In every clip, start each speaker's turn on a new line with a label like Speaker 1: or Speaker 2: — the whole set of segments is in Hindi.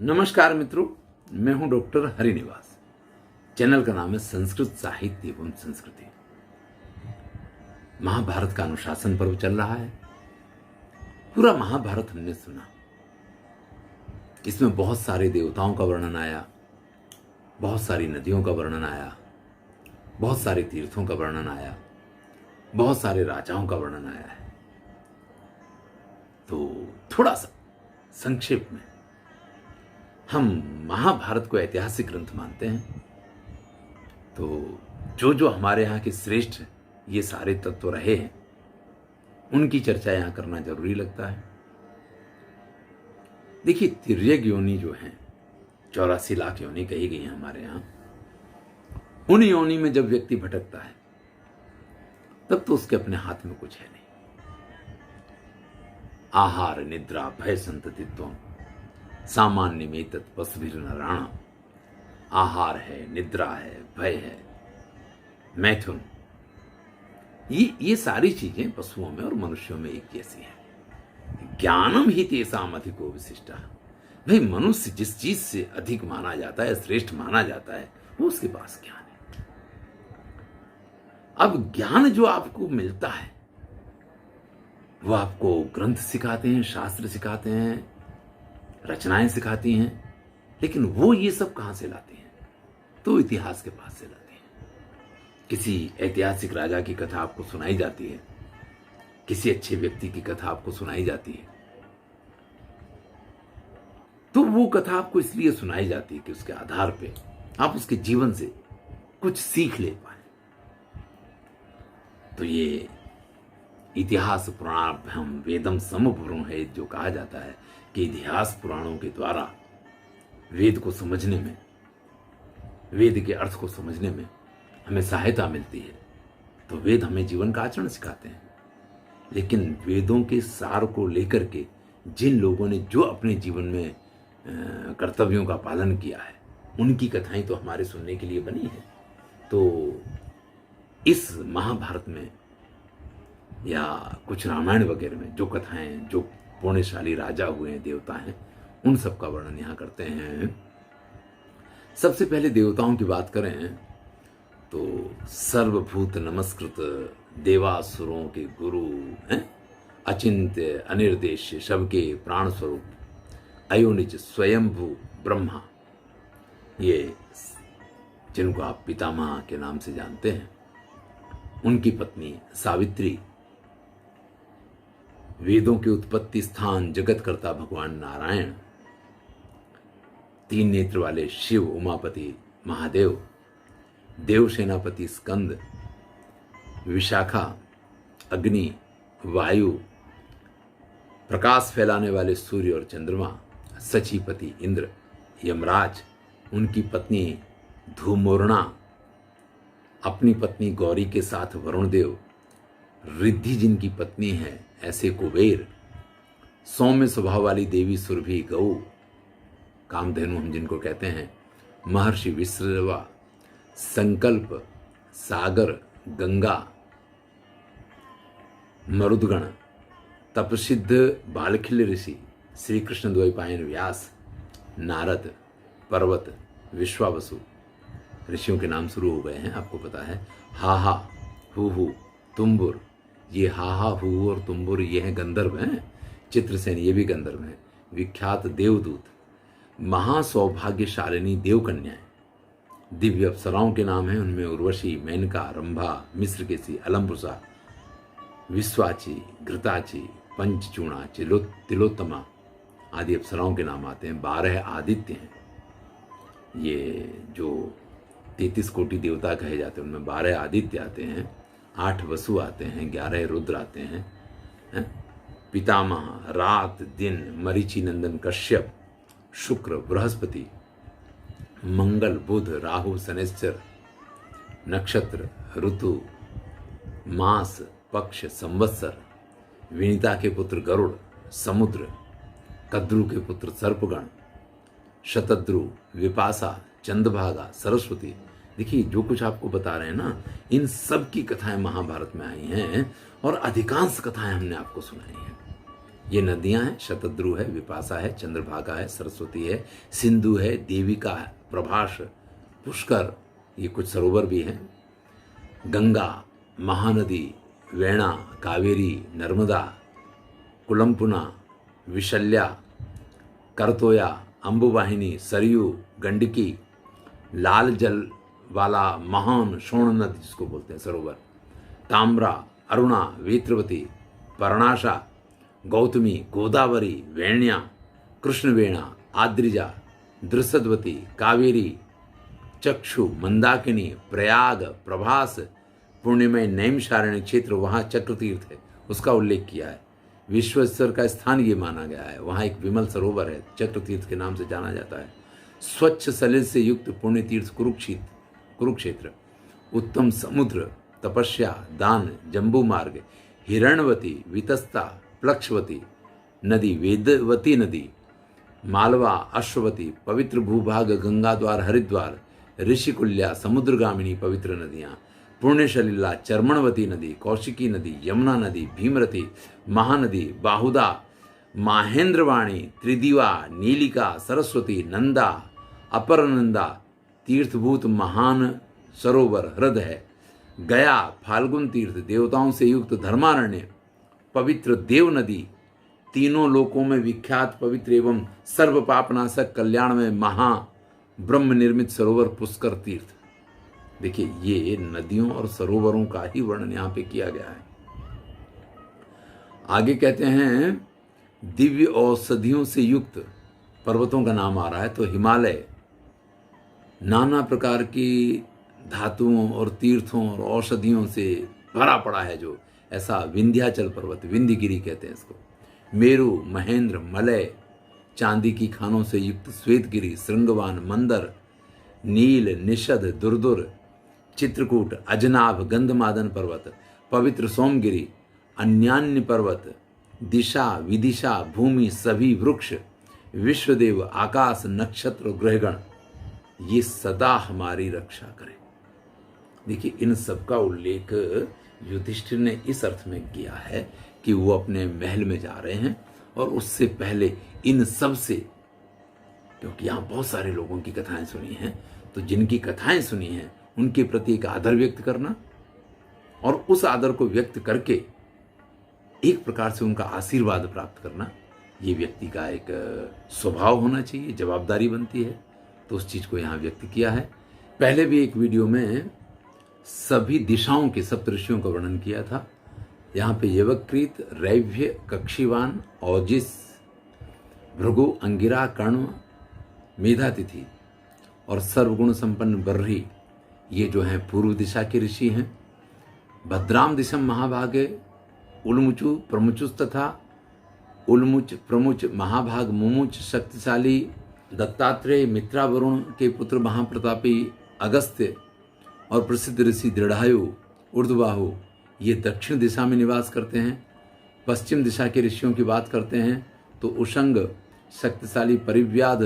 Speaker 1: नमस्कार मित्रों, मैं हूं डॉक्टर हरिनिवास। चैनल का नाम है संस्कृत साहित्य एवं संस्कृति। महाभारत का अनुशासन पर्व चल रहा है। पूरा महाभारत हमने सुना। इसमें बहुत सारे देवताओं का वर्णन आया, बहुत सारी नदियों का वर्णन आया, बहुत सारे तीर्थों का वर्णन आया, बहुत सारे राजाओं का वर्णन आया है। तो थोड़ा सा संक्षेप में, हम महाभारत को ऐतिहासिक ग्रंथ मानते हैं। तो जो हमारे यहाँ के श्रेष्ठ ये सारे तत्व रहे हैं, उनकी चर्चा यहाँ करना जरूरी लगता है। देखिए, तिर्यक योनि जो है, 84 लाख योनि कही गई है हमारे यहाँ। उन योनि में जब व्यक्ति भटकता है, तब तो उसके अपने हाथ में कुछ है नहीं। आहार निद्रा भय संततित्व सामान्य में तत्पस्वीर नराणा। आहार है, निद्रा है, भय है, मैथुन, ये सारी चीजें पशुओं में और मनुष्यों में एक जैसी है। ज्ञानम ही तेसाम अधिको विशिष्टा। भाई, मनुष्य जिस चीज से अधिक माना जाता है, श्रेष्ठ माना जाता है, वो उसके पास ज्ञान है। अब ज्ञान जो आपको मिलता है, वो आपको ग्रंथ सिखाते हैं, शास्त्र सिखाते हैं, रचनाएं सिखाती हैं, लेकिन वो ये सब कहां से लाते हैं? तो इतिहास के पास से लाते हैं। किसी ऐतिहासिक राजा की कथा आपको सुनाई जाती है, किसी अच्छे व्यक्ति की कथा आपको सुनाई जाती है, तो वो कथा आपको इसलिए सुनाई जाती है कि उसके आधार पे आप उसके जीवन से कुछ सीख ले पाए। तो ये इतिहास पुराण हम वेदम समपुरुण है, जो कहा जाता है कि इतिहास पुराणों के द्वारा वेद को समझने में, वेद के अर्थ को समझने में हमें सहायता मिलती है। तो वेद हमें जीवन का आचरण सिखाते हैं, लेकिन वेदों के सार को लेकर के जिन लोगों ने जो अपने जीवन में कर्तव्यों का पालन किया है, उनकी कथाएं तो हमारे सुनने के लिए बनी है। तो इस महाभारत में या कुछ रामायण वगैरह में जो कथाएं, जो पुण्यशाली राजा हुए हैं, देवता हैं, उन सब का वर्णन यहां करते हैं। सबसे पहले देवताओं की बात करें तो सर्वभूत नमस्कृत देवासुरों के गुरु हैं, अचिंत्य अनिर्देश्य सबके प्राण स्वरूप अयोनिज स्वयंभू ब्रह्मा, ये जिनको आप पितामह के नाम से जानते हैं, उनकी पत्नी सावित्री, वेदों के उत्पत्ति स्थान जगतकर्ता भगवान नारायण, 3 नेत्र वाले शिव उमापति महादेव, देव सेनापति स्कंद, विशाखा अग्नि, वायु, प्रकाश फैलाने वाले सूर्य और चंद्रमा, सचीपति इंद्र, यमराज, उनकी पत्नी धूमोरणा, अपनी पत्नी गौरी के साथ वरुण देव, रिद्धि जिनकी पत्नी है ऐसे कुबेर, सौम्य स्वभाव वाली देवी सुरभि गौ, कामधेनु हम जिनको कहते हैं, महर्षि विश्रवा, संकल्प सागर गंगा, मरुदगण, तपसिद्ध बालखिल्य ऋषि, श्री कृष्ण द्वैपायन व्यास, नारद, पर्वत, विश्वावसु। ऋषियों के नाम शुरू हो गए हैं, आपको पता है। हाहा, हु, तुम्बुर, ये हाहा हु और तुम्बुर ये हैं गंधर्व हैं। चित्रसेन ये भी गंधर्व हैं। विख्यात देवदूत, महासौभाग्यशालिनी देवकन्याएं, दिव्य अप्सराओं के नाम हैं। उनमें उर्वशी, मेनका, रंभा, मिश्रकेशी, अलम्बुसा, विश्वाची, घृताची, पंचचूणा, तिलोत्तमा आदि अप्सराओं के नाम आते हैं। 12 आदित्य हैं। ये जो 33 कोटि देवता कहे जाते हैं, उनमें 12 आदित्य आते हैं, 8 वसु आते हैं, 11 रुद्र आते हैं। पितामह, रात दिन, मरीचि नंदन कश्यप, शुक्र, बृहस्पति, मंगल, बुध, राहु, शनिश्चर, नक्षत्र, ऋतु, मास, पक्ष, संवत्सर, विनीता के पुत्र गरुड़, समुद्र, कद्रु के पुत्र सर्पगण, शतद्रु, विपासा, चंद्रभागा, सरस्वती। देखिए, जो कुछ आपको बता रहे हैं ना, इन सब की कथाएं महाभारत में आई हैं और अधिकांश कथाएं हमने आपको सुनाई हैं। ये नदियां हैं, शतद्रु है, विपाशा है, चंद्रभागा है, सरस्वती है, सिंधु है, देविका है, प्रभास, पुष्कर, ये कुछ सरोवर भी हैं, गंगा, महानदी, वेणा, कावेरी, नर्मदा, कुलमपुना, विशल्या, करतोया, अम्बुवाहिनी, सरयू, गंडकी, लाल जल वाला महान शोण नदी जिसको बोलते हैं सरोवर, ताम्रा, अरुणा, वेत्रवती, पर्णाशा, गौतमी, गोदावरी, वेण्या, कृष्णवेणा, आद्रिजा, दृसद्वती, कावेरी, चक्षु, मंदाकिनी, प्रयाग, प्रभास, पुण्यमय नैमिषारण्य क्षेत्र, वहाँ चक्रतीर्थ है, उसका उल्लेख किया है। विश्वेश्वर का स्थान ये माना गया है। वहाँ एक विमल सरोवर है, चक्रतीर्थ के नाम से जाना जाता है। स्वच्छ सलिल से युक्त पुण्य तीर्थ कुरुक्षेत्र, उत्तम समुद्र, तपस्या, दान, जम्बू मार्ग, हिरणवती, वितस्ता, प्लक्षवती नदी, वेदवती नदी, मालवा, अश्ववती, पवित्र भूभाग, गंगा द्वार, हरिद्वार, ऋषिकुल्या, समुद्रगामिनी पवित्र नदियाँ, पुण्यशलीला, चर्मणवती नदी, कौशिकी नदी, यमुना नदी, भीमरती, महानदी, बाहुदा, माहेंद्रवाणी, त्रिदिवा, नीलिका, सरस्वती, नंदा, अपरनंदा, तीर्थभूत महान सरोवर हृदय है, गया, फाल्गुन तीर्थ, देवताओं से युक्त धर्मारण्य, पवित्र देव नदी, तीनों लोकों में विख्यात पवित्र एवं सर्व पापनाशक कल्याण में महा ब्रह्म निर्मित सरोवर पुष्कर तीर्थ। देखिए, ये नदियों और सरोवरों का ही वर्णन यहां पे किया गया है। आगे कहते हैं दिव्य औषधियों से युक्त पर्वतों का नाम आ रहा है, तो हिमालय नाना प्रकार की धातुओं और तीर्थों और औषधियों से भरा पड़ा है, जो ऐसा विंध्याचल पर्वत, विंध्यगिरी कहते हैं इसको, मेरु, महेंद्र, मलय, चांदी की खानों से युक्त श्वेतगिरी, श्रृंगवान, मंदर, नील, निषद, दुर्दुर, चित्रकूट, अजनाभ, गंधमादन पर्वत, पवित्र सोमगिरी, अन्यान्य पर्वत, दिशा, विदिशा, भूमि, सभी वृक्ष, विश्वदेव, आकाश, नक्षत्र, ग्रहगण, ये सदा हमारी रक्षा करें। देखिए, इन सब का उल्लेख युधिष्ठिर ने इस अर्थ में किया है कि वो अपने महल में जा रहे हैं और उससे पहले इन सब से, क्योंकि यहाँ बहुत सारे लोगों की कथाएं सुनी हैं, तो जिनकी कथाएं सुनी हैं उनके प्रति एक आदर व्यक्त करना और उस आदर को व्यक्त करके एक प्रकार से उनका आशीर्वाद प्राप्त करना, ये व्यक्ति का एक स्वभाव होना चाहिए, जवाबदारी बनती है। तो उस चीज को यहाँ व्यक्त किया है। पहले भी एक वीडियो में सभी दिशाओं के सप्तऋषियों का वर्णन किया था। यहाँ पे यवकृत, रैव्य, कक्षीवान, औजिस, भृगु, अंगिरा, कर्ण, मेधातिथि और सर्वगुण संपन्न बर्ही, ये जो हैं पूर्व दिशा के ऋषि हैं। भद्राम दिशम महाभागे उलमुचु प्रमुचुस तथा उलमुच प्रमुच महाभाग मुमुच शक्तिशाली दत्तात्रेय, मित्रा वरुण के पुत्र महाप्रतापी अगस्त्य और प्रसिद्ध ऋषि दृढ़ायु, ऊर्ध्वबाहु, ये दक्षिण दिशा में निवास करते हैं। पश्चिम दिशा के ऋषियों की बात करते हैं तो उशंग, शक्तिशाली परिव्याध,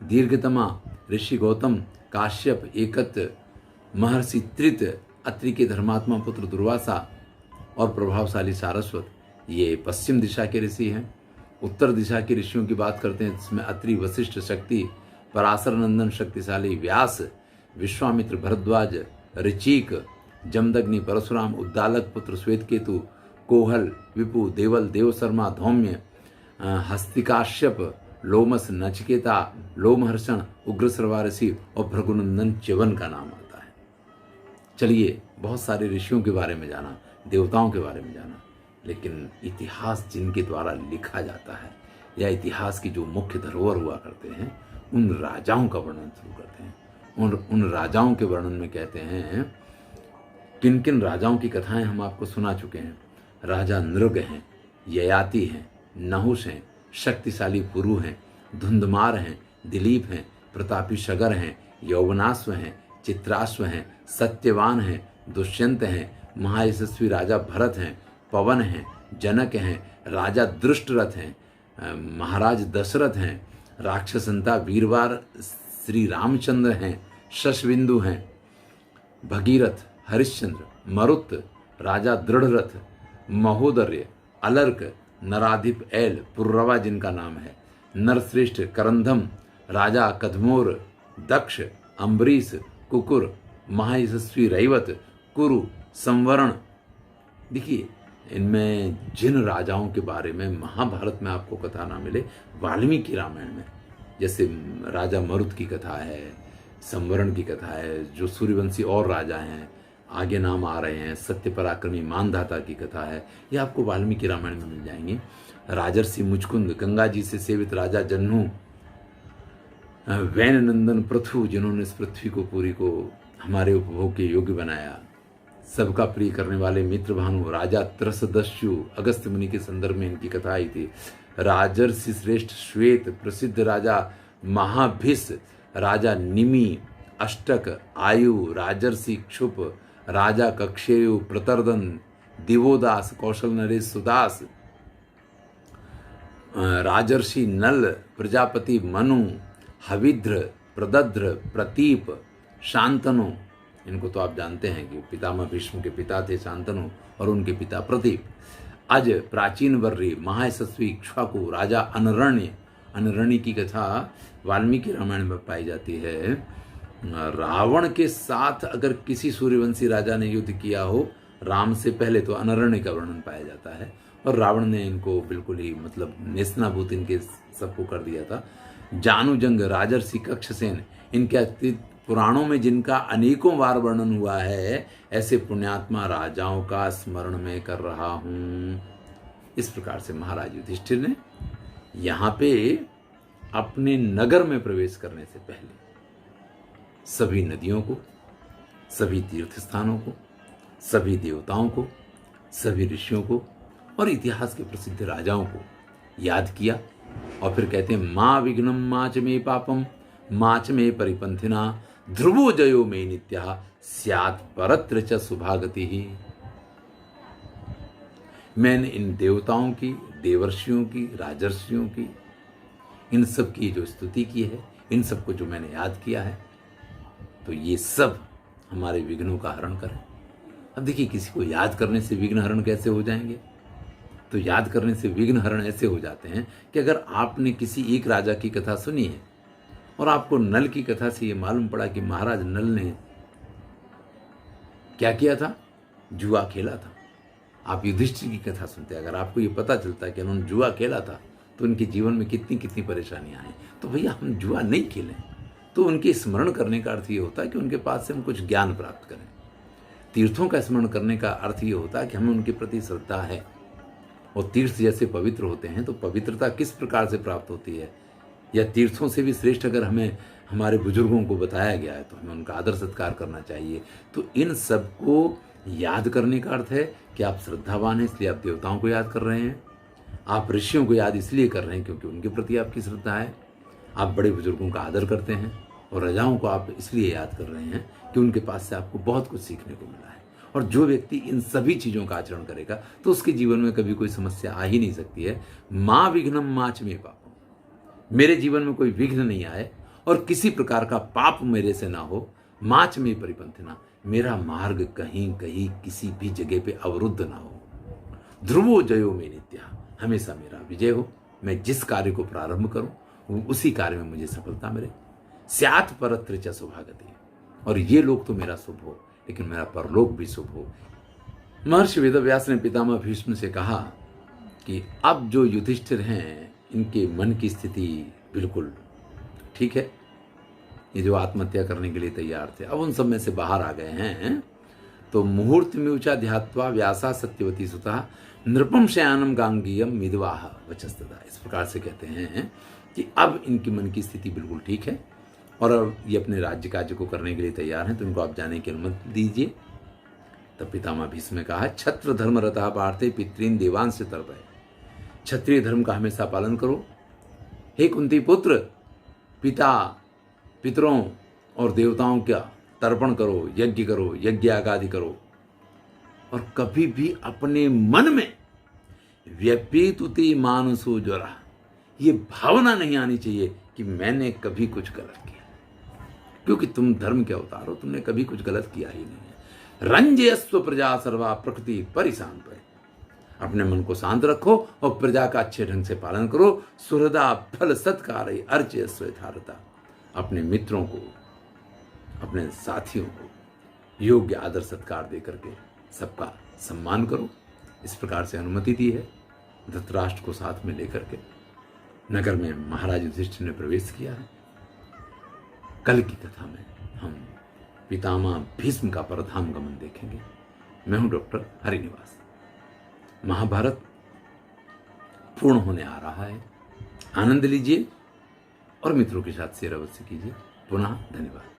Speaker 1: दीर्घतमा ऋषि गौतम, काश्यप, एकत्र, महर्षि त्रित, अत्रि के धर्मात्मा पुत्र दुर्वासा और प्रभावशाली सारस्वत, ये पश्चिम दिशा के ऋषि हैं। उत्तर दिशा के ऋषियों की बात करते हैं जिसमें अत्रि, वशिष्ठ, शक्ति, पराशर नंदन शक्तिशाली, व्यास, विश्वामित्र, भरद्वाज, ऋचिक, जमदग्नि, परशुराम, उद्दालक पुत्र श्वेतकेतु, कोहल, विपु, देवल, देवशर्मा, धौम्य, हस्तिकाश्यप, लोमस, नचिकेता, लोमहर्षण, उग्रश्रवा ऋषि और भृगुनंदन च्यवन का नाम आता है। चलिए, बहुत सारे ऋषियों के बारे में जाना, देवताओं के बारे में जाना, लेकिन इतिहास जिनके द्वारा लिखा जाता है या इतिहास की जो मुख्य धरोहर हुआ करते हैं, उन राजाओं का वर्णन शुरू करते हैं। उन राजाओं के वर्णन में कहते हैं किन किन राजाओं की कथाएं हम आपको सुना चुके हैं। राजा नृग हैं, ययाति हैं, नहुष हैं, शक्तिशाली पुरु हैं, धुंधमार हैं, दिलीप हैं, प्रतापी शगर हैं, यौवनाश्व हैं, चित्राश्व हैं, सत्यवान हैं, दुष्यंत हैं, महायशस्वी राजा भरत हैं, पवन हैं, जनक हैं, राजा दृष्टरथ हैं, महाराज दशरथ हैं, राक्षसंता वीरवार श्री रामचंद्र हैं, शशबिंदु हैं, भगीरथ, हरिश्चंद्र, मरुत, राजा दृढ़रथ, महोदर्य, अलर्क, नराधिप एल पुर्रवा जिनका नाम है, नरश्रेष्ठ करंधम, राजा कदमोर, दक्ष, अम्बरीश, कुकुर, महायशस्वी रैवत, कुरु, संवरण। देखिए, इनमें जिन राजाओं के बारे में महाभारत में आपको कथा ना मिले, वाल्मीकि रामायण में, जैसे राजा मरुत की कथा है, संवरण की कथा है, जो सूर्यवंशी और राजा हैं, आगे नाम आ रहे हैं, सत्य पराक्रमी मानधाता की कथा है, ये आपको वाल्मीकि रामायण में मिल जाएंगे। राजर्षि मुचकुंद, गंगा जी से सेवित राजा जन्नू, वैन नंदन पृथु, जिन्होंने इस पृथ्वी को पूरी को हमारे उपभोग के योग्य बनाया, सबका प्रिय करने वाले मित्र भानु, राजा त्रसदस्यु, अगस्त्य मुनि के संदर्भ में इनकी कथा आई थी। राजर्षि श्रेष्ठ श्वेत, प्रसिद्ध राजा महाभिस, राजा निमि, अष्टक, आयु, राजर्षि क्षुप, राजा कक्षेयु, प्रतर्दन, दिवोदास, कौशल नरेश सुदास, राजर्षि नल, प्रजापति मनु, हविद्र, प्रदद्र, प्रतीप, शांतनु, इनको तो आप जानते हैं कि पितामह भीष्म के पिता थे शांतनु और उनके पिता प्रतीप। अज, प्राचीन वर्री, महायशस्वी इक्ष्वाकु, राजा अनरण्य, अनरण्य की कथा वाल्मीकि रामायण में पाई जाती है। रावण के साथ अगर किसी सूर्यवंशी राजा ने युद्ध किया हो राम से पहले, तो अनरण्य का वर्णन पाया जाता है, और रावण ने इनको बिल्कुल ही मतलब नेस्तनाबूत इनके सबको कर दिया था। जानुजंग, राजर्षि कक्षसेन, इनके अतीत पुराणों में जिनका अनेकों बार वर्णन हुआ है, ऐसे पुण्यात्मा राजाओं का स्मरण में कर रहा हूं। इस प्रकार से महाराज युधिष्ठिर ने यहां पे अपने नगर में प्रवेश करने से पहले सभी नदियों को, सभी तीर्थ स्थानों को, सभी देवताओं को, सभी ऋषियों को और इतिहास के प्रसिद्ध राजाओं को याद किया, और फिर कहते हैं माँ विघ्नम माच में पापम माच में परिपंथिना ध्रुवो जयो में नित्या स्यात् परत्र च सुभागति ही। मैंने इन देवताओं की, देवर्षियों की, राजर्षियों की, इन सब की जो स्तुति की है, इन सबको जो मैंने याद किया है, तो ये सब हमारे विघ्नों का हरण करें। अब देखिए, किसी को याद करने से विघ्न हरण कैसे हो जाएंगे? तो याद करने से विघ्न हरण ऐसे हो जाते हैं कि अगर आपने किसी एक राजा की कथा सुनी है और आपको नल की कथा से ये मालूम पड़ा कि महाराज नल ने क्या किया था, जुआ खेला था। आप युधिष्ठिर की कथा सुनते हैं, अगर आपको ये पता चलता है कि उन्होंने जुआ खेला था तो उनके जीवन में कितनी कितनी परेशानियां आई, तो भैया हम जुआ नहीं खेलें। तो उनके स्मरण करने का अर्थ ये होता है कि उनके पास से हम कुछ ज्ञान प्राप्त करें। तीर्थों का स्मरण करने का अर्थ ये होता है कि हमें उनके प्रति श्रद्धा है, और तीर्थ जैसे पवित्र होते हैं, तो पवित्रता किस प्रकार से प्राप्त होती है, या तीर्थों से भी श्रेष्ठ अगर हमें हमारे बुजुर्गों को बताया गया है तो हमें उनका आदर सत्कार करना चाहिए। तो इन सब को याद करने का अर्थ है कि आप श्रद्धावान हैं, इसलिए आप देवताओं को याद कर रहे हैं। आप ऋषियों को याद इसलिए कर रहे हैं क्योंकि उनके प्रति आपकी श्रद्धा है। आप बड़े बुजुर्गों का आदर करते हैं, और राजाओं को आप इसलिए याद कर रहे हैं कि उनके पास से आपको बहुत कुछ सीखने को मिला है। और जो व्यक्ति इन सभी चीज़ों का आचरण करेगा तो उसके जीवन में कभी कोई समस्या आ ही नहीं सकती है। माँ विघ्नम माच में पापम, मेरे जीवन में कोई विघ्न नहीं आए और किसी प्रकार का पाप मेरे से ना हो। माच में परिपंथना, मेरा मार्ग कहीं कहीं किसी भी जगह पे अवरुद्ध ना हो। ध्रुवो जयो में नित्या, हमेशा मेरा विजय हो। मैं जिस कार्य को प्रारंभ करूं उसी कार्य में मुझे सफलता मिले। स्यात् परत्र च सुभागति, और ये लोग तो मेरा शुभ हो, लेकिन मेरा परलोक भी शुभ हो। महर्षि वेदव्यास ने पितामह भीष्म से कहा कि अब जो युधिष्ठिर हैं, इनके मन की स्थिति बिल्कुल ठीक है। ये जो आत्महत्या करने के लिए तैयार थे, अब उन सब में से बाहर आ गए हैं। तो मुहूर्त में ऊंचा ध्यात्वा व्यासा सत्यवती सुता नृपम शयानम गांगीयम मिदवाह वचस्तदा। इस प्रकार से कहते हैं कि अब इनकी मन की स्थिति बिल्कुल ठीक है और अब ये अपने राज्य कार्य को करने के लिए तैयार हैं, तो इनको आप जाने की अनुमति दीजिए। तब पितामह भीष्म ने कहा, छत्र धर्म रता पार्थे पितृन देवांश से तर्पय। क्षत्रिय धर्म का हमेशा पालन करो। हे कुंती पुत्र, पिता पितरों और देवताओं का तर्पण करो, यज्ञ करो, यज्ञ आदि करो, और कभी भी अपने मन में व्यपीतुति मानसो ज्वरा, ये भावना नहीं आनी चाहिए कि मैंने कभी कुछ गलत किया, क्योंकि तुम धर्म के अवतार हो, तुमने कभी कुछ गलत किया ही नहीं है। रंजयस्व प्रजा सर्वा प्रकृति परिशांत है। अपने मन को शांत रखो और प्रजा का अच्छे ढंग से पालन करो। सुहृदा फल सत्कार अर्चय स्वेथारता। अपने मित्रों को, अपने साथियों को योग्य आदर सत्कार दे करके सबका सम्मान करो। इस प्रकार से अनुमति दी है। धृतराष्ट्र को साथ में लेकर के नगर में महाराज युधिष्ठिर ने प्रवेश किया है। कल की कथा में हम पितामह भीष्म का परधाम गमन देखेंगे। मैं हूं डॉक्टर हरिनिवास। महाभारत पूर्ण होने आ रहा है। आनंद लीजिए और मित्रों के साथ शेयर अवश्य कीजिए। पुनः धन्यवाद।